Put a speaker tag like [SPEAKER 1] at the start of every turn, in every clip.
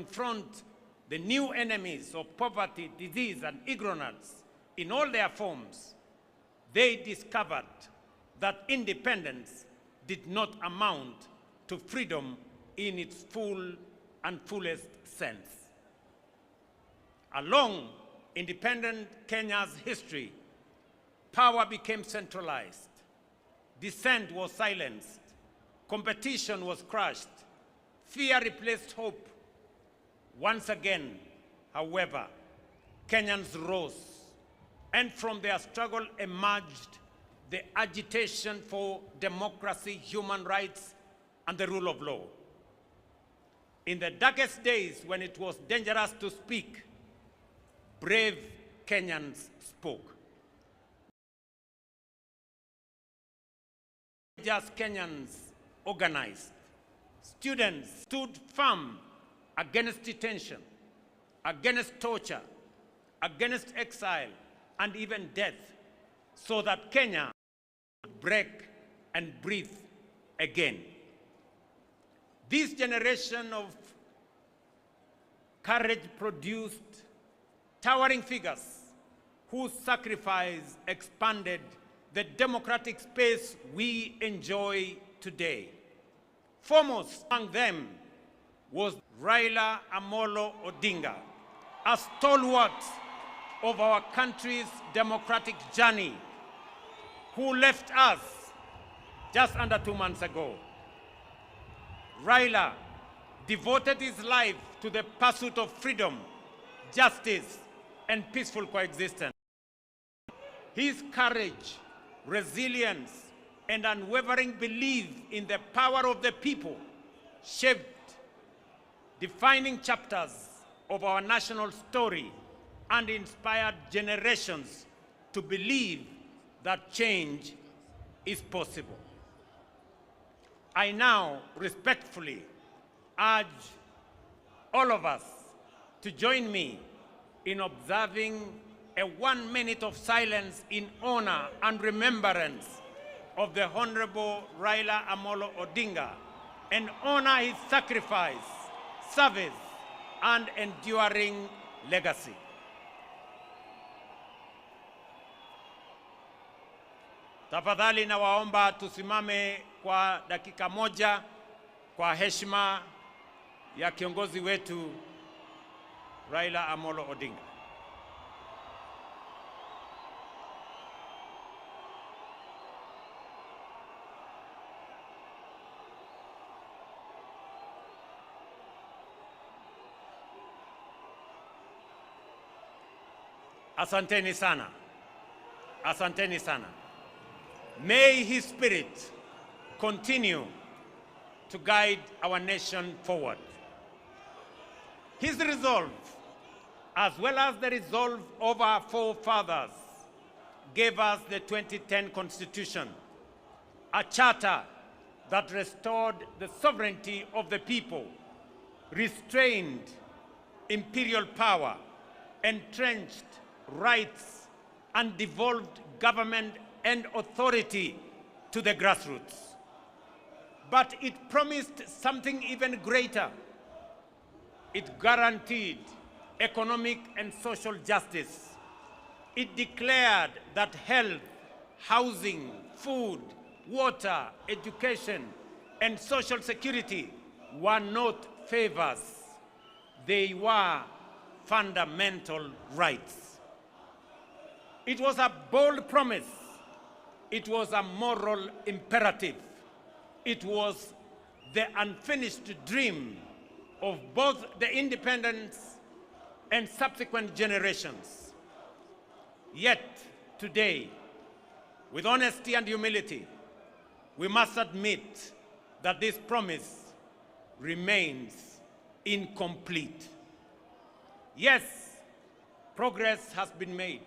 [SPEAKER 1] confront the new enemies of poverty, disease, and ignorance in all their forms, they discovered that independence did not amount to freedom in its full and fullest sense. Along independent Kenya's history, power became centralized, dissent was silenced, competition was crushed, fear replaced hope. Once again, however, Kenyans rose, and from their struggle emerged the agitation for democracy, human rights, and the rule of law. In the darkest days when it was dangerous to speak, brave Kenyans spoke. Just Kenyans organized. Students stood firm against detention, against torture, against exile, and even death, so that Kenya would break and breathe again. This generation of courage produced towering figures whose sacrifice expanded the democratic space we enjoy today. Foremost among them was Raila Odinga, a stalwart of our country's democratic journey, who left us just under 2 months ago. Raila devoted his life to the pursuit of freedom, justice, and peaceful coexistence. His courage, resilience, and unwavering belief in the power of the people shaped defining chapters of our national story and inspired generations to believe that change is possible. I now respectfully urge all of us to join me in observing a 1 minute of silence in honor and remembrance of the Honorable Raila Odinga and honor his sacrifice, service, and enduring legacy. Tafadhali nawaomba tusimame kwa dakika moja kwa heshima ya kiongozi wetu Raila Odinga. Asanteni sana. Asanteni sana. May his spirit continue to guide our nation forward. His resolve, as well as the resolve of our forefathers, gave us the 2010 Constitution, a charter that restored the sovereignty of the people, restrained imperial power, entrenched rights, and devolved government and authority to the grassroots. But it promised something even greater. It guaranteed economic and social justice. It declared that health, housing, food, water, education, and social security were not favors. They were fundamental rights. It was a bold promise. It was a moral imperative. It was the unfinished dream of both the independents and subsequent generations. Yet today, with honesty and humility, we must admit that this promise remains incomplete. Yes, progress has been made,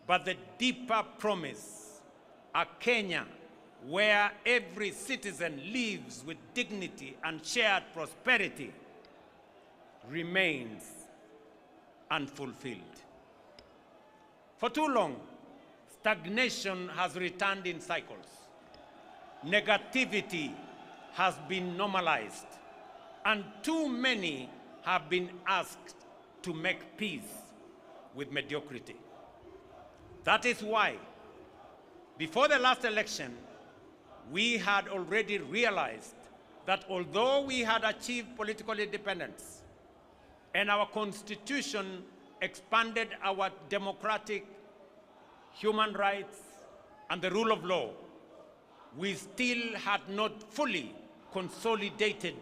[SPEAKER 1] but the deeper promise, a Kenya where every citizen lives with dignity and shared prosperity, remains unfulfilled. For too long, stagnation has returned in cycles. Negativity has been normalized, and too many have been asked to make peace with mediocrity. That is why, before the last election, we had already realized that although we had achieved political independence and our constitution expanded our democratic human rights and the rule of law, we still had not fully consolidated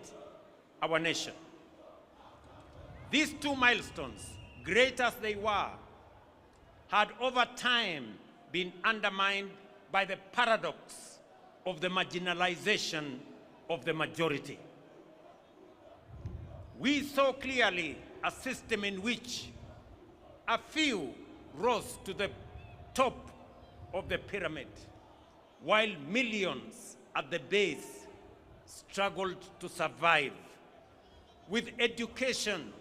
[SPEAKER 1] our nation. These two milestones, great as they were, had over time been undermined by the paradox of the marginalization of the majority. We saw clearly a system in which a few rose to the top of the pyramid, while millions at the base struggled to survive, with education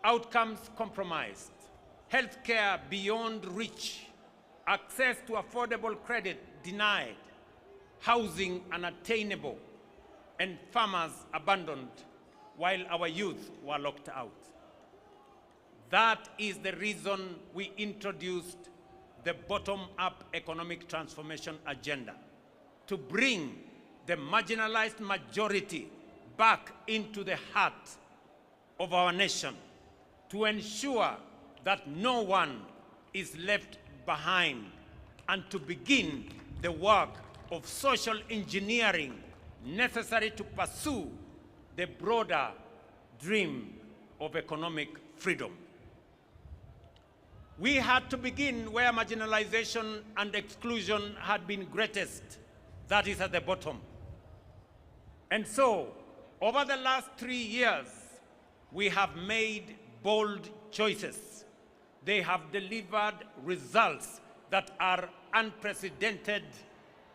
[SPEAKER 1] outcomes compromised, healthcare beyond reach, access to affordable credit denied, housing unattainable, and farmers abandoned while our youth were locked out. That is the reason we introduced the bottom-up economic transformation agenda, to bring the marginalized majority back into the heart of our nation, to ensure that no one is left behind, and to begin the work of social engineering necessary to pursue the broader dream of economic freedom. We had to begin where marginalization and exclusion had been greatest, that is at the bottom. And so, over the last 3 years, we have made bold choices. They have delivered results that are unprecedented,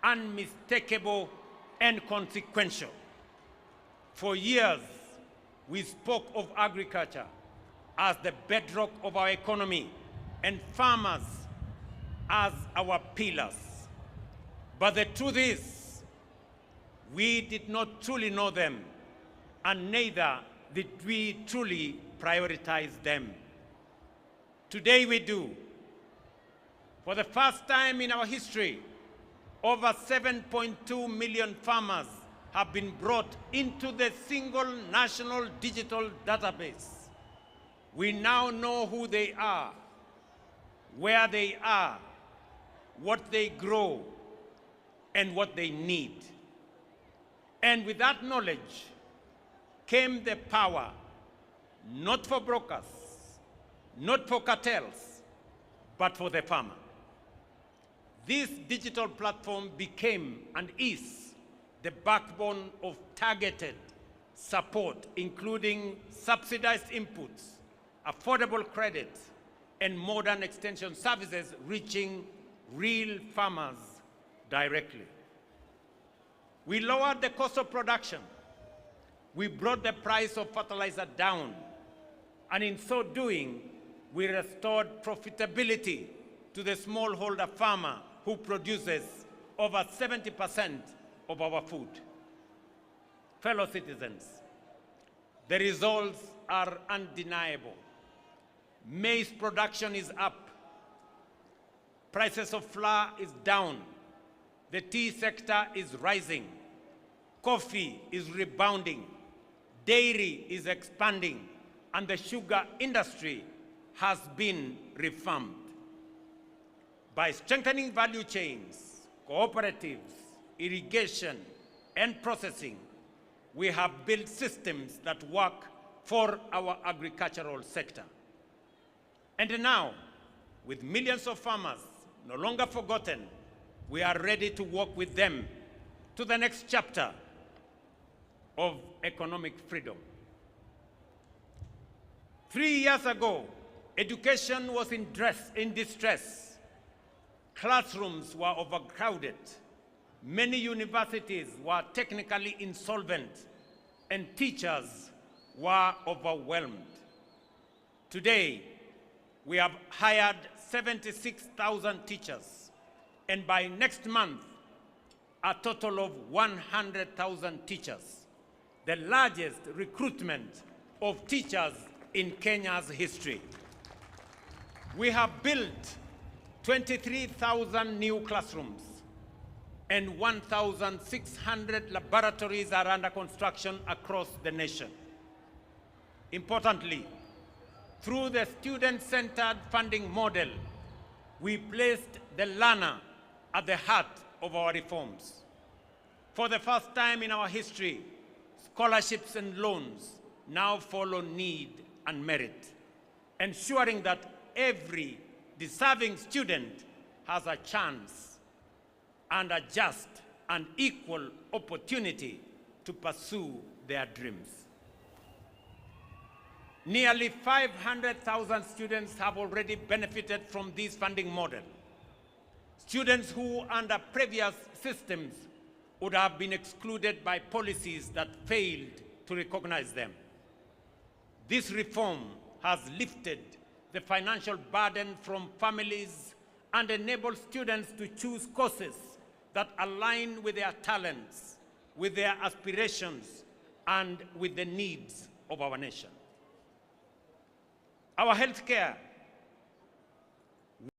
[SPEAKER 1] unmistakable, and consequential. For years, we spoke of agriculture as the bedrock of our economy and farmers as our pillars. But the truth is, we did not truly know them, and neither did we truly prioritize them. Today we do. For the first time in our history, over 7.2 million farmers have been brought into the single national digital database. We now know who they are, where they are, what they grow, and what they need. And with that knowledge came the power, not for brokers, not for cartels, but for the farmer. This digital platform became and is the backbone of targeted support, including subsidized inputs, affordable credit, and modern extension services reaching real farmers directly. We lowered the cost of production. We brought the price of fertilizer down. And in so doing, we restored profitability to the smallholder farmer who produces over 70% of our food. Fellow citizens, the results are undeniable. Maize production is up. Prices of flour is down. The tea sector is rising. Coffee is rebounding. Dairy is expanding. And the sugar industry has been reformed. By strengthening value chains, cooperatives, irrigation, and processing, we have built systems that work for our agricultural sector. And now, with millions of farmers no longer forgotten, we are ready to walk with them to the next chapter of economic freedom. 3 years ago, education was in distress. Classrooms were overcrowded. Many universities were technically insolvent, and teachers were overwhelmed. Today, we have hired 76,000 teachers, and by next month, a total of 100,000 teachers, the largest recruitment of teachers in Kenya's history. We have built 23,000 new classrooms, and 1,600 laboratories are under construction across the nation. Importantly, through the student-centered funding model, we placed the learner at the heart of our reforms. For the first time in our history, scholarships and loans now follow need and merit, ensuring that every deserving student has a chance and a just and equal opportunity to pursue their dreams. Nearly 500,000 students have already benefited from this funding model. Students who, under previous systems, would have been excluded by policies that failed to recognize them. This reform has lifted the financial burden from families and enabled students to choose courses that align with their talents, with their aspirations, and with the needs of our nation. Our healthcare